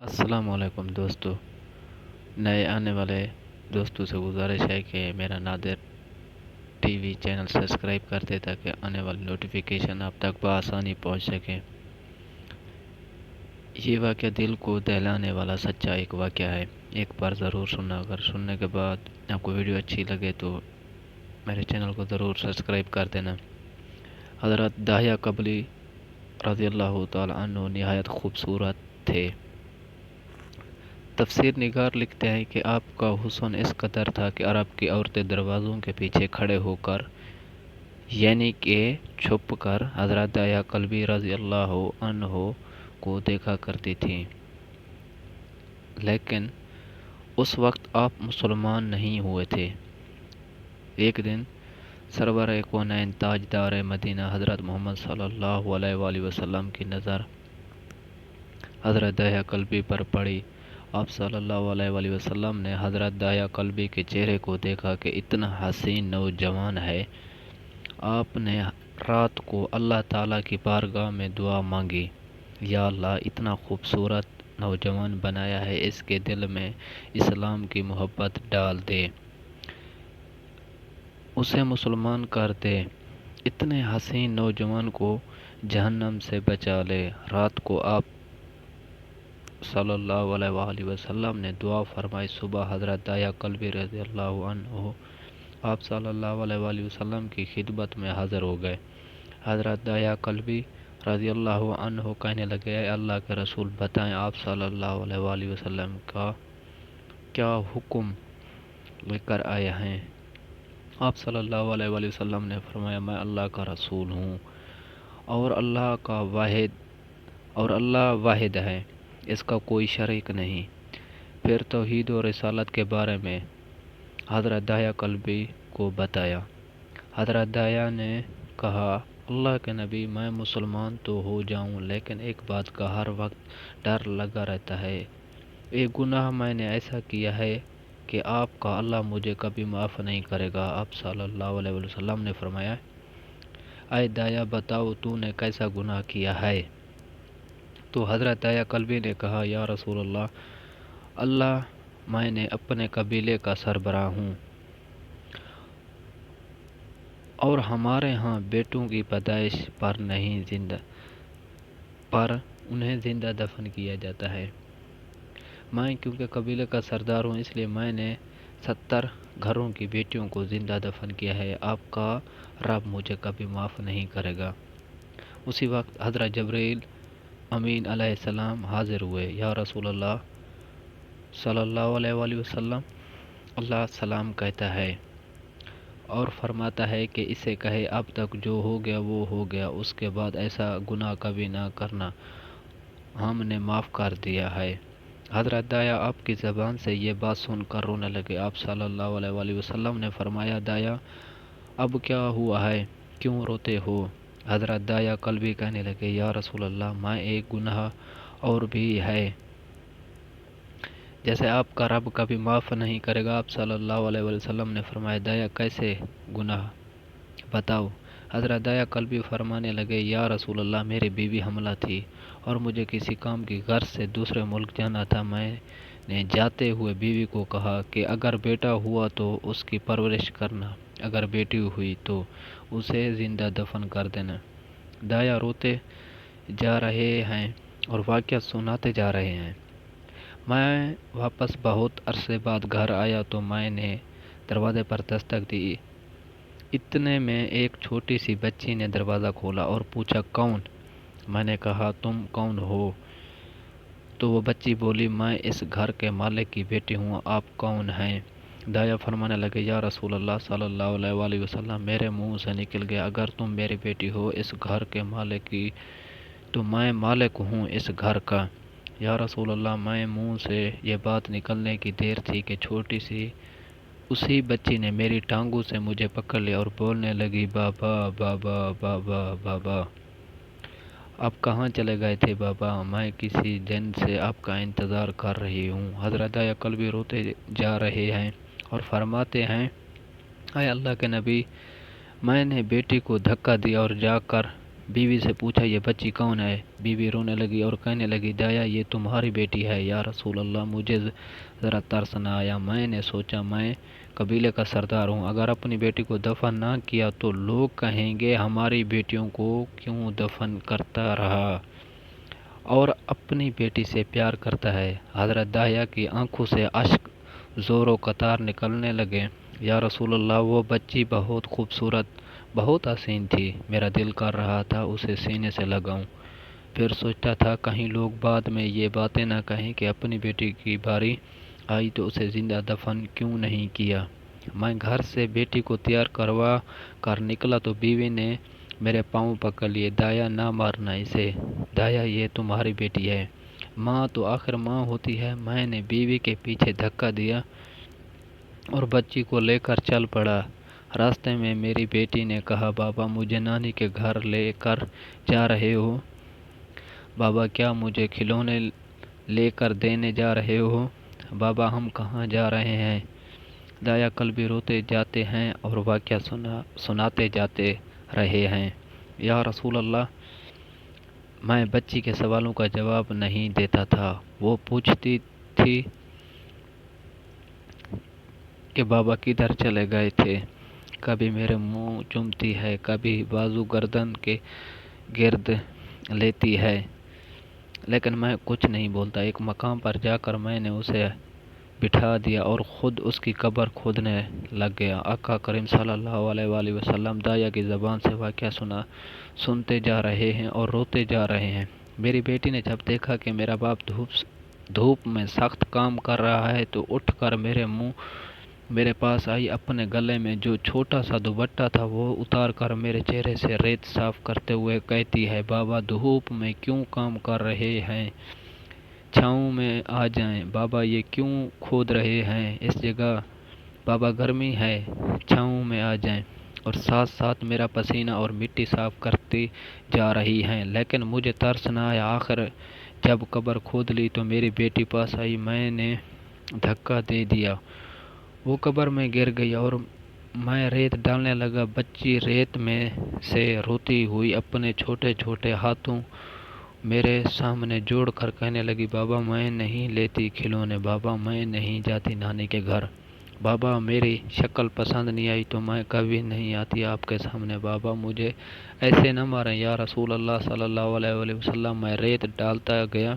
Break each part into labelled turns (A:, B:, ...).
A: السلام علیکم دوستو، نئے آنے والے دوستوں سے گزارش ہے کہ میرا نادر ٹی وی چینل سبسکرائب کر دے تاکہ آنے والی نوٹیفیکیشن آپ تک بآسانی پہنچ سکے۔ یہ واقعہ دل کو دہلانے والا سچا ایک واقعہ ہے، ایک بار ضرور سننا۔ اگر سننے کے بعد آپ کو ویڈیو اچھی لگے تو میرے چینل کو ضرور سبسکرائب کر دینا۔ حضرت داہیہ کلبی رضی اللہ تعالی عنہ نہایت خوبصورت تھے۔ تفسیر نگار لکھتے ہیں کہ آپ کا حسن اس قدر تھا کہ عرب کی عورتیں دروازوں کے پیچھے کھڑے ہو کر یعنی کہ چھپ کر حضرت داہیہ کلبی رضی اللہ عنہ کو دیکھا کرتی تھیں، لیکن اس وقت آپ مسلمان نہیں ہوئے تھے۔ ایک دن سرور کونین تاجدار مدینہ حضرت محمد صلی اللہ علیہ وآلہ وسلم کی نظر حضرت داہیہ کلبی پر پڑی۔ آپ صلی اللہ علیہ وآلہ وسلم نے حضرت داہیہ کلبی کے چہرے کو دیکھا کہ اتنا حسین نوجوان ہے۔ آپ نے رات کو اللہ تعالیٰ کی بارگاہ میں دعا مانگی، یا اللہ اتنا خوبصورت نوجوان بنایا ہے، اس کے دل میں اسلام کی محبت ڈال دے، اسے مسلمان کر دے، اتنے حسین نوجوان کو جہنم سے بچا لے۔ رات کو آپ صلی اللہ علیہ وآلہ وسلم نے دعا فرمائی۔ صبح حضرت داہیہ کلبی رضی اللہ عنہ آپ صلی اللہ علیہ وآلہ وسلم کی خدمت میں حاضر ہو گئے۔ حضرت داہیہ کلبی رضی اللہ عنہ کہنے لگے، اے اللہ کے رسول، بتائیں آپ صلی اللہ علیہ وآلہ وسلم کا کیا حکم لے کر آئے ہیں؟ آپ صلی اللہ علیہ وآلہ وسلم نے فرمایا، میں اللہ کا رسول ہوں اور اللہ واحد ہے، اس کا کوئی شریک نہیں۔ پھر توحید و رسالت کے بارے میں حضرت داہیہ کلبی کو بتایا۔ حضرت داہیہ نے کہا، اللہ کے نبی، میں مسلمان تو ہو جاؤں لیکن ایک بات کا ہر وقت ڈر لگا رہتا ہے، ایک گناہ میں نے ایسا کیا ہے کہ آپ کا اللہ مجھے کبھی معاف نہیں کرے گا۔ آپ صلی اللہ علیہ وسلم نے فرمایا، اے داہیہ بتاؤ تو نے کیسا گناہ کیا ہے؟ تو حضرت داہیہ کلبی نے کہا، یا رسول اللہ، میں نے اپنے قبیلے کا سربراہ ہوں اور ہمارے ہاں بیٹوں کی پیدائش پر انہیں زندہ دفن کیا جاتا ہے۔ میں کیونکہ قبیلے کا سردار ہوں اس لیے میں نے 70 گھروں کی بیٹیوں کو زندہ دفن کیا ہے، آپ کا رب مجھے کبھی معاف نہیں کرے گا۔ اسی وقت حضرت جبرائیل امین علیہ السلام حاضر ہوئے۔ یا رسول اللہ صلی اللہ علیہ وآلہ وسلم، اللہ سلام کہتا ہے اور فرماتا ہے کہ اسے کہے، اب تک جو ہو گیا وہ ہو گیا، اس کے بعد ایسا گناہ کبھی نہ کرنا، ہم نے معاف کر دیا ہے۔ حضرت داہیہ آپ کی زبان سے یہ بات سن کر رونے لگے۔ آپ صلی اللہ علیہ وآلہ وسلم نے فرمایا، داہیہ اب کیا ہوا ہے، کیوں روتے ہو؟ حضرت داہیہ کلبی کہنے لگے، یا رسول اللہ، میں ایک گناہ اور بھی ہے جیسے آپ کا رب کبھی معاف نہیں کرے گا۔ آپ صلی اللہ علیہ وسلم نے فرمایا، داہیہ کیسے گناہ بتاؤ؟ حضرت داہیہ کلبی فرمانے لگے، یا رسول اللہ، میری بیوی حاملہ تھی اور مجھے کسی کام کی غرض سے دوسرے ملک جانا تھا۔ میں نے جاتے ہوئے بیوی کو کہا کہ اگر بیٹا ہوا تو اس کی پرورش کرنا، اگر بیٹی ہوئی تو اسے زندہ دفن کر دینا۔ داہیہ روتے جا رہے ہیں اور واقعہ سناتے جا رہے ہیں۔ میں واپس بہت عرصے بعد گھر آیا تو میں نے دروازے پر دستک دی۔ اتنے میں ایک چھوٹی سی بچی نے دروازہ کھولا اور پوچھا، کون؟ میں نے کہا، تم کون ہو؟ تو وہ بچی بولی، میں اس گھر کے مالک کی بیٹی ہوں، آپ کون ہیں؟ داہیہ فرمانے لگے، یا رسول اللہ صلی اللہ علیہ وآلہ وسلم، میرے منہ سے نکل گیا، اگر تم میری بیٹی ہو اس گھر کے مالک کی تو میں مالک ہوں اس گھر کا۔ یا رسول اللہ، میں منہ سے یہ بات نکلنے کی دیر تھی کہ چھوٹی سی اسی بچی نے میری ٹانگوں سے مجھے پکڑ لیا اور بولنے لگی، بابا بابا بابا بابا۔ آپ کہاں چلے گئے تھے بابا؟ میں کسی دن سے آپ کا انتظار کر رہی ہوں۔ حضرت داہیہ کلبی روتے جا رہے ہیں اور فرماتے ہیں، اے اللہ کے نبی، میں نے بیٹی کو دھکا دیا اور جا کر بیوی سے پوچھا یہ بچی کون ہے؟ بیوی رونے لگی اور کہنے لگی دایا یہ تمہاری بیٹی ہے۔ یا رسول اللہ مجھے ذرا ترس نہ آیا، میں نے سوچا میں قبیلے کا سردار ہوں، اگر اپنی بیٹی کو دفن نہ کیا تو لوگ کہیں گے ہماری بیٹیوں کو کیوں دفن کرتا رہا اور اپنی بیٹی سے پیار کرتا ہے۔ حضرت داہیہ کی آنکھوں سے اشک زور و قطار نکلنے لگے۔ یا رسول اللہ وہ بچی بہت خوبصورت، بہت حسین تھی، میرا دل کر رہا تھا اسے سینے سے لگاؤں، پھر سوچتا تھا کہیں لوگ بعد میں یہ باتیں نہ کہیں کہ اپنی بیٹی کی باری آئی تو اسے زندہ دفن کیوں نہیں کیا۔ میں گھر سے بیٹی کو تیار کروا کر نکلا تو بیوی نے میرے پاؤں پکڑ لیے، دایا نہ مارنا اسے، دایا یہ تمہاری بیٹی ہے، ماں تو آخر ماں ہوتی ہے۔ میں نے بیوی کے پیچھے دھکا دیا اور بچی کو لے کر چل پڑا۔ راستے میں میری بیٹی نے کہا بابا مجھے نانی کے گھر لے کر جا رہے ہو؟ بابا کیا مجھے کھلونے لے کر دینے جا رہے ہو؟ بابا ہم کہاں جا رہے ہیں؟ دایا کل بھی روتے جاتے ہیں اور واقعہ سناتے جاتے رہے ہیں۔ یا رسول اللہ میں بچی کے سوالوں کا جواب نہیں دیتا تھا، وہ پوچھتی تھی کہ بابا کدھر چلے گئے تھے، کبھی میرے منہ چومتی ہے، کبھی بازو گردن کے گرد لیتی ہے، لیکن میں کچھ نہیں بولتا۔ ایک مقام پر جا کر میں نے اسے بٹھا دیا اور خود اس کی قبر کھودنے لگ گیا۔ آقا کریم صلی اللہ علیہ وآلہ وسلم دایا کی زبان سے واقعہ سنتے جا رہے ہیں اور روتے جا رہے ہیں۔ میری بیٹی نے جب دیکھا کہ میرا باپ دھوپ میں سخت کام کر رہا ہے تو اٹھ کر میرے پاس آئی، اپنے گلے میں جو چھوٹا سا دوپٹہ تھا وہ اتار کر میرے چہرے سے ریت صاف کرتے ہوئے کہتی ہے بابا دھوپ میں کیوں کام کر رہے ہیں، چھاؤں میں آ جائیں، بابا یہ کیوں کھود رہے ہیں اس جگہ، بابا گرمی ہے چھاؤں میں آ جائیں، اور ساتھ ساتھ میرا پسینہ اور مٹی صاف کرتی جا رہی ہیں۔ لیکن مجھے ترس نہ آیا، آخر جب قبر کھود لی تو میری بیٹی پاس آئی، میں نے دھکا دے دیا، وہ قبر میں گر گئی اور میں ریت ڈالنے لگا۔ بچی ریت میں سے روتی ہوئی اپنے چھوٹے چھوٹے ہاتھوں میرے سامنے جوڑ کر کہنے لگی بابا میں نہیں لیتی کھلونے، بابا میں نہیں جاتی نانی کے گھر، بابا میری شکل پسند نہیں آئی تو میں کبھی نہیں آتی آپ کے سامنے، بابا مجھے ایسے نہ ماریں یا رسول اللہ صلی اللہ علیہ وآلہ وسلم۔ میں ریت ڈالتا گیا،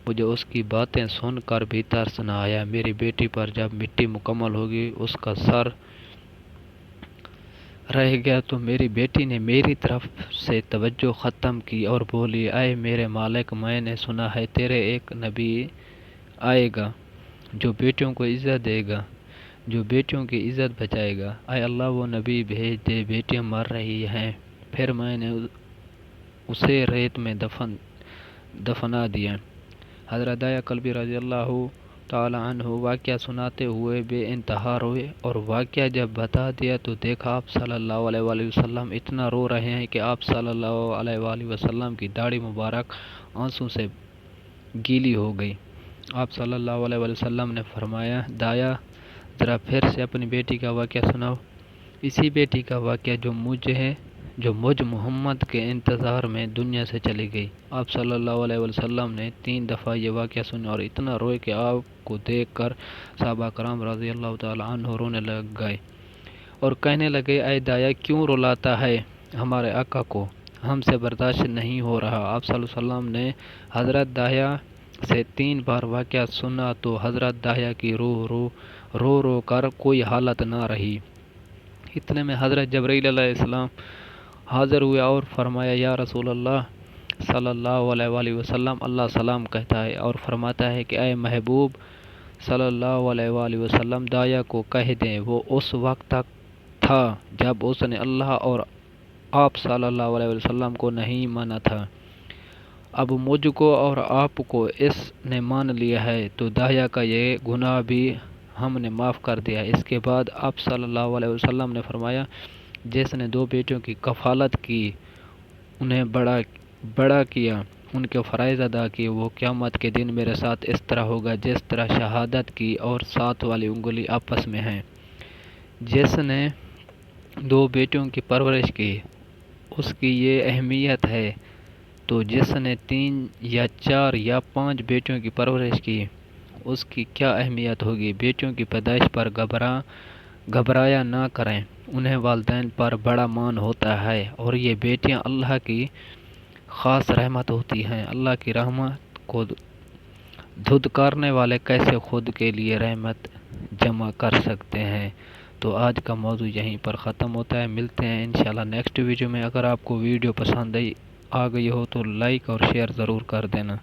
A: مجھے اس کی باتیں سن کر بھی ترس نہ آیا۔ میری بیٹی پر جب مٹی مکمل ہوگی، اس کا سر رہ گیا تو میری بیٹی نے میری طرف سے توجہ ختم کی اور بولی اے میرے مالک میں نے سنا ہے تیرے ایک نبی آئے گا جو بیٹیوں کو عزت دے گا، جو بیٹیوں کی عزت بچائے گا، اے اللہ وہ نبی بھیج دے، بیٹیاں مر رہی ہیں۔ پھر میں نے اسے ریت میں دفنا دیا۔ حضرت دایا کلبی رضی اللہ تعالی عنہ واقعہ سناتے ہوئے بے انتہا روئے، اور واقعہ جب بتا دیا تو دیکھا آپ صلی اللہ علیہ وآلہ وسلم اتنا رو رہے ہیں کہ آپ صلی اللہ علیہ وآلہ وسلم کی داڑھی مبارک آنسوں سے گیلی ہو گئی۔ آپ صلی اللہ علیہ وآلہ وسلم نے فرمایا دایا ذرا پھر سے اپنی بیٹی کا واقعہ سناؤ، اسی بیٹی کا واقعہ جو مجھ محمد کے انتظار میں دنیا سے چلی گئی۔ آپ صلی اللہ علیہ وسلم نے 3 دفعہ یہ واقعہ سنا اور اتنا روئے کہ آپ کو دیکھ کر صحابہ کرام رضی اللہ تعالی عنہ رونے لگ گئے اور کہنے لگے اے دایا کیوں رلاتا ہے ہمارے آقا کو، ہم سے برداشت نہیں ہو رہا۔ آپ صلی اللہ علیہ وسلم نے حضرت داہیہ سے 3 بار واقعہ سنا تو حضرت داہیہ کی رو کر کوئی حالت نہ رہی۔ اتنے میں حضرت جبرائیل علیہ السلام حاضر ہوئے اور فرمایا یا رسول اللہ صلی اللہ علیہ وآلہ وسلم اللہ سلام کہتا ہے اور فرماتا ہے کہ اے محبوب صلی اللہ علیہ وآلہ وسلم دایا کو کہہ دیں وہ اس وقت تک تھا جب اس نے اللہ اور آپ صلی اللہ علیہ وسلم کو نہیں مانا تھا، اب مجھ کو اور آپ کو اس نے مان لیا ہے تو داہیہ کا یہ گناہ بھی ہم نے معاف کر دیا۔ اس کے بعد آپ صلی اللہ علیہ وسلم نے فرمایا جس نے 2 بیٹیوں کی کفالت کی، انہیں بڑا کیا، ان کے فرائض ادا کیے، وہ قیامت کے دن میرے ساتھ اس طرح ہوگا جس طرح شہادت کی اور 7 والی انگلی آپس میں ہیں۔ جس نے 2 بیٹیوں کی پرورش کی اس کی یہ اہمیت ہے، تو جس نے 3 یا 4 یا 5 بیٹیوں کی پرورش کی اس کی کیا اہمیت ہوگی۔ بیٹیوں کی پیدائش پر گھبرایا نہ کریں، انہیں والدین پر بڑا مان ہوتا ہے، اور یہ بیٹیاں اللہ کی خاص رحمت ہوتی ہیں۔ اللہ کی رحمت کو دھتکارنے والے کیسے خود کے لیے رحمت جمع کر سکتے ہیں۔ تو آج کا موضوع یہیں پر ختم ہوتا ہے، ملتے ہیں انشاءاللہ نیکسٹ ویڈیو میں۔ اگر آپ کو ویڈیو پسند آ گئی ہو تو لائک اور شیئر ضرور کر دینا۔